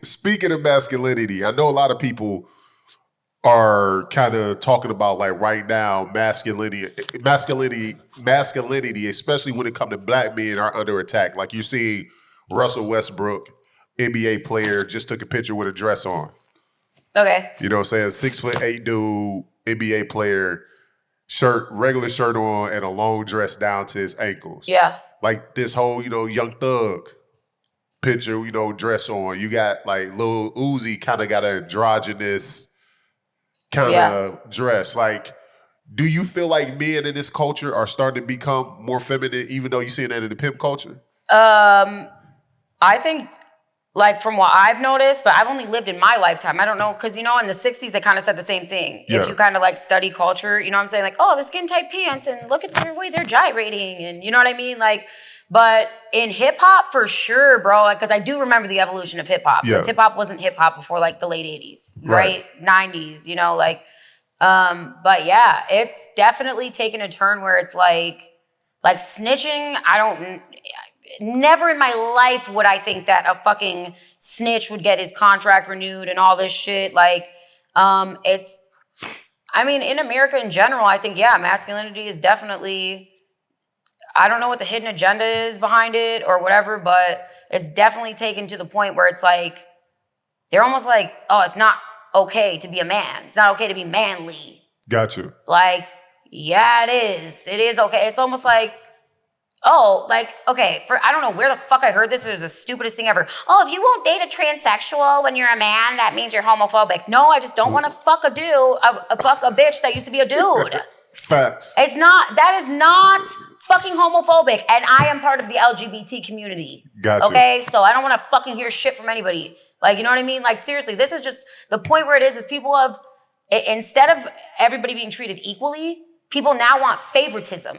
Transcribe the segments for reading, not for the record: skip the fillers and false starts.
Speaking of masculinity, I know a lot of people are kind of talking about like right now masculinity, especially when it comes to black men, are under attack. Like you see Russell Westbrook, NBA player, just took a picture with a dress on. Okay. You know what I'm saying? 6'8" dude, NBA player, regular shirt on, and a long dress down to his ankles. Yeah. Like this whole, Young Thug picture, dress on. You got like Lil Uzi kind of got an androgynous kind of dress. Like, do you feel like men in this culture are starting to become more feminine, even though you're seeing that in the pimp culture? I think, like, from what I've noticed, but I've only lived in my lifetime. I don't know, because, in the 60s, they kind of said the same thing. Yeah. If you kind of, like, study culture, you know what I'm saying? Like, oh, the skin-tight pants, and look at the way they're gyrating, and you know what I mean? Like, but in hip-hop, for sure, bro, because I do remember the evolution of hip-hop. Because hip-hop wasn't hip-hop before, like, the late 80s, right? 90s, but yeah, it's definitely taken a turn where it's like snitching, never in my life would I think that a fucking snitch would get his contract renewed and all this shit. Like, in America in general, I think, masculinity is definitely, I don't know what the hidden agenda is behind it or whatever, but it's definitely taken to the point where it's like, they're almost like, oh, it's not okay to be a man. It's not okay to be manly. Got you. Like, yeah, it is. It is okay. It's almost like, oh, like, okay, I don't know where the fuck I heard this, but it was the stupidest thing ever. Oh, if you won't date a transsexual when you're a man, that means you're homophobic. No, I just don't want to fuck fuck a bitch that used to be a dude. Facts. That is not fucking homophobic, and I am part of the LGBT community. Gotcha. Okay, so I don't want to fucking hear shit from anybody. Like, you know what I mean? Like, seriously, this is just the point where it is people have, instead of everybody being treated equally, people now want favoritism.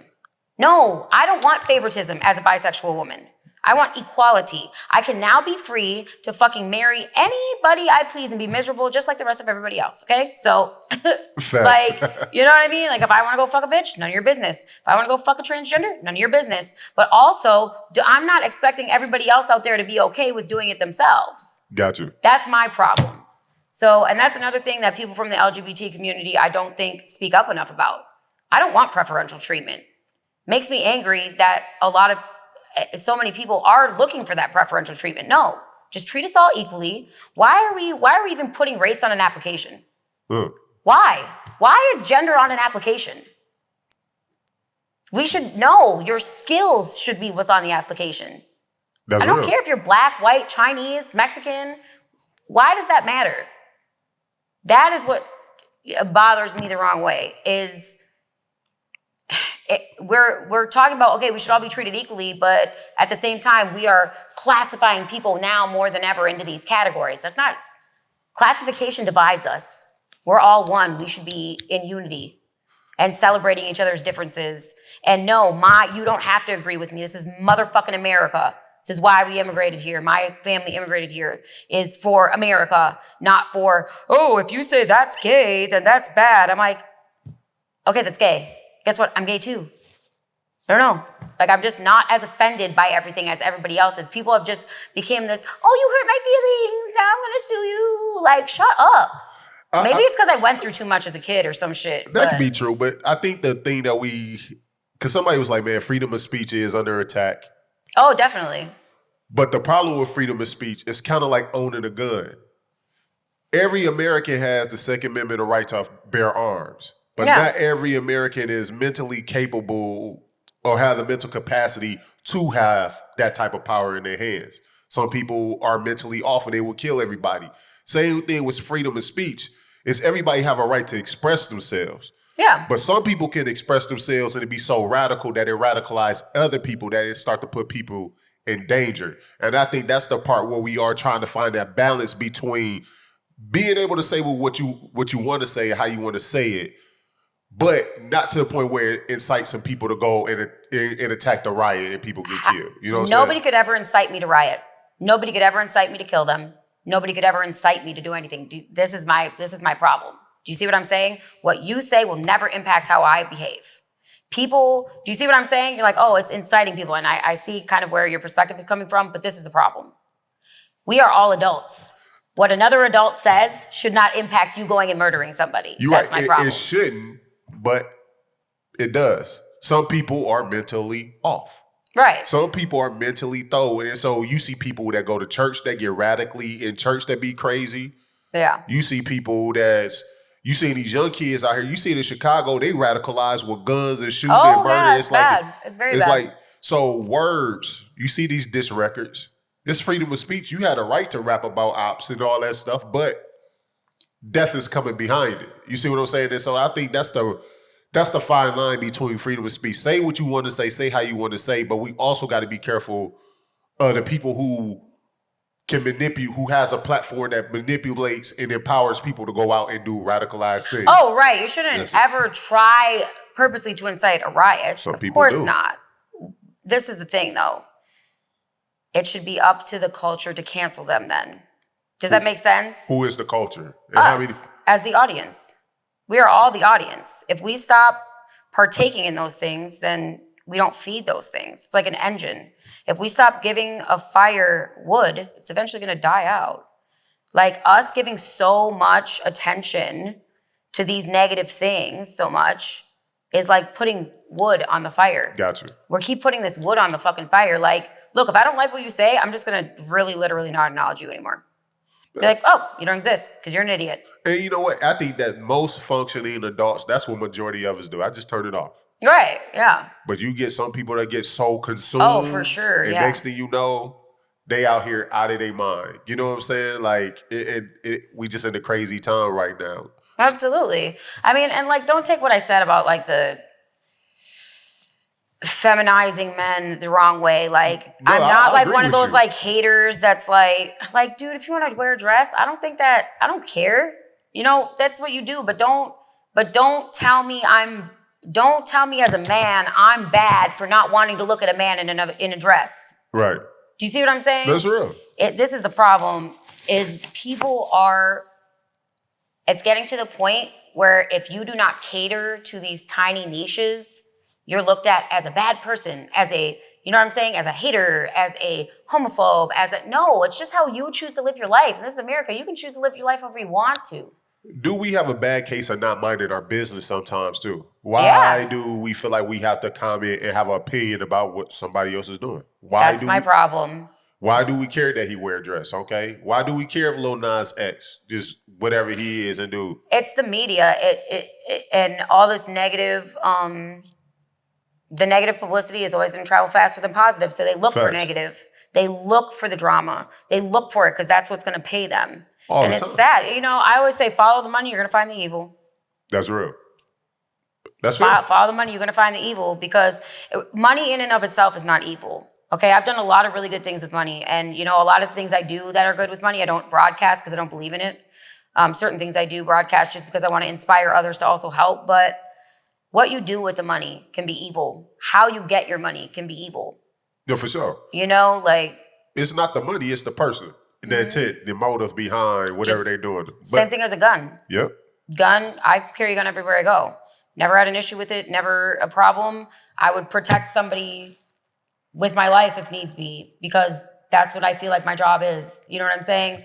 No, I don't want favoritism as a bisexual woman. I want equality. I can now be free to fucking marry anybody I please and be miserable just like the rest of everybody else, okay? So, like, you know what I mean? Like, if I want to go fuck a bitch, none of your business. If I want to go fuck a transgender, none of your business. But also, I'm not expecting everybody else out there to be okay with doing it themselves. Got you. That's my problem. So, and that's another thing that people from the LGBT community, I don't think speak up enough about. I don't want preferential treatment. Makes me angry that so many people are looking for that preferential treatment. No, just treat us all equally. Why are we even putting race on an application? Why? Why is gender on an application? We should know your skills should be what's on the application. I don't care if you're black, white, Chinese, Mexican. Why does that matter? That is what bothers me the wrong way is we're talking about, okay, we should all be treated equally, but at the same time, we are classifying people now more than ever into these categories. That's not, classification divides us. We're all one. We should be in unity and celebrating each other's differences. And no, you don't have to agree with me. This is motherfucking America. This is why we immigrated here. My family immigrated here is for America, not for, oh, if you say that's gay, then that's bad. I'm like, okay, that's gay. Guess what? I'm gay too. I don't know. Like, I'm just not as offended by everything as everybody else is. People have just became this, oh, you hurt my feelings, now I'm going to sue you. Like, shut up. Maybe it's because I went through too much as a kid or some shit. That could be true, but I think the thing that because somebody was like, man, freedom of speech is under attack. Oh, definitely. But the problem with freedom of speech is kind of like owning a gun. Every American has the Second Amendment, the right to bear arms. But not every American is mentally capable or have the mental capacity to have that type of power in their hands. Some people are mentally off and they will kill everybody. Same thing with freedom of speech is everybody have a right to express themselves. Yeah. But some people can express themselves and it be so radical that it radicalize other people that it start to put people in danger. And I think that's the part where we are trying to find that balance between being able to say what you want to say, how you want to say it, but not to the point where it incites some people to go and attack the riot and people get killed. You know what I'm saying? Nobody could ever incite me to riot. Nobody could ever incite me to kill them. Nobody could ever incite me to do anything. This is my problem. Do you see what I'm saying? What you say will never impact how I behave. People, do you see what I'm saying? You're like, oh, it's inciting people. And I see kind of where your perspective is coming from, but this is the problem. We are all adults. What another adult says should not impact you going and murdering somebody. That's my problem. It shouldn't, but it does. Some people are mentally off. Right. Some people are mentally thrown. And so you see people that go to church that get radically in church that be crazy. Yeah. You see people you see these young kids out here. You see it in Chicago, they radicalize with guns and shooting and murder. Yeah, it's bad. It's very bad. So words, you see these diss records. It's freedom of speech. You had a right to rap about ops and all that stuff, but death is coming behind it. You see what I'm saying? And so I think that's the fine line between freedom of speech. Say what you want to say how you want to say, but we also got to be careful of the people who can manipulate, who has a platform that manipulates and empowers people to go out and do radicalized things. Oh, right. You shouldn't ever try purposely to incite a riot. Of course not. This is the thing, though. It should be up to the culture to cancel them then. Does that make sense? Who is the culture? And us, as the audience. We are all the audience. If we stop partaking in those things, then we don't feed those things. It's like an engine. If we stop giving a fire wood, it's eventually going to die out. Like us giving so much attention to these negative things so much is like putting wood on the fire. Gotcha. We keep putting this wood on the fucking fire. Like, look, if I don't like what you say, I'm just going to really literally not acknowledge you anymore. Be like, oh, you don't exist because you're an idiot. And you know what? I think that most functioning adults, that's what majority of us do. I just turn it off. Right, yeah. But you get some people that get so consumed. Oh, for sure, and next thing you know, they out here out of their mind. You know what I'm saying? Like, we just in a crazy time right now. Absolutely. I mean, and like, don't take what I said about like the feminizing men the wrong way. Like, no, I'm not like one of those like haters that's like, dude, if you want to wear a dress, I don't care. You know, that's what you do. But don't tell me as a man I'm bad for not wanting to look at a man in a dress. Right. Do you see what I'm saying? That's real. This is the problem, is it's getting to the point where if you do not cater to these tiny niches, you're looked at as a bad person, as a, you know what I'm saying, as a hater, as a homophobe, no, it's just how you choose to live your life. And this is America. You can choose to live your life however you want to. Do we have a bad case of not minding our business sometimes too? Why do we feel like we have to comment and have an opinion about what somebody else is doing? That's my problem. Why do we care that he wear a dress, okay? Why do we care if Lil Nas X, just whatever he is and do? It's the media and all this negative, the negative publicity is always going to travel faster than positive. So they look for negative. They look for the drama. They look for it because that's what's going to pay them. And it's sad. You know, I always say, follow the money, you're going to find the evil. That's real. That's real. Follow the money, you're going to find the evil, because money in and of itself is not evil. Okay, I've done a lot of really good things with money. And, you know, a lot of the things I do that are good with money, I don't broadcast because I don't believe in it. Certain things I do broadcast just because I want to inspire others to also help. But what you do with the money can be evil. How you get your money can be evil. Yeah, for sure. You know, like... It's not the money, it's the person. The intent, the motive behind whatever they're doing. Same thing as a gun. Yep. Gun, I carry a gun everywhere I go. Never had an issue with it, never a problem. I would protect somebody with my life if needs be, because that's what I feel like my job is. You know what I'm saying?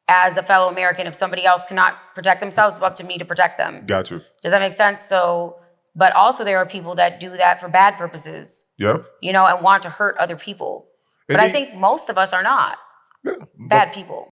As a fellow American, if somebody else cannot protect themselves, it's up to me to protect them. Gotcha. Does that make sense? So, but also there are people that do that for bad purposes. Yeah. You know, and want to hurt other people. But I think most of us are not bad people.